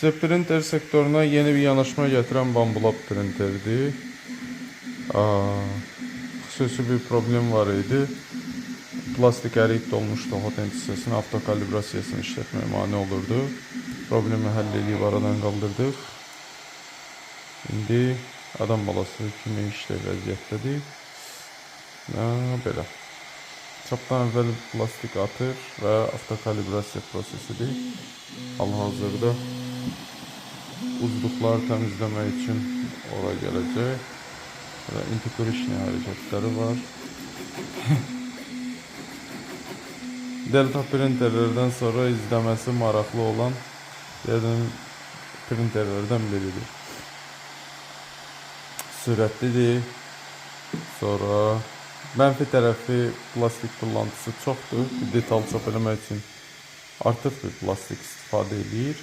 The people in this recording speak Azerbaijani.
Size printer sektörüne yeni bir yanaşma getiren Bambulab printerdi. Xüsusi bir problem var idi. Plastik əriyib dolmuşdu hotent hissəsini, avtokalibrasiyasını işlətməyə mane olurdu. Problemi həll edib aradan qaldırdıq. İndi adam balası kimi işlə vəziyyətdədir. Belə. Çapdan əvvəl plastik atır və avtokalibrasiya prosesidir. Hal-hazırda uzluqları təmizləmək üçün ora gələcək. Və intikirişni hərəkətləri var. Delta printerlərdən sonra izləməsi maraqlı olan printerlərdən biridir. Sürətlidir. Sonra mənfi tərəfi plastik tullantısı çoxdur. Detal çap eləmək üçün artıq bir plastik istifadə edir.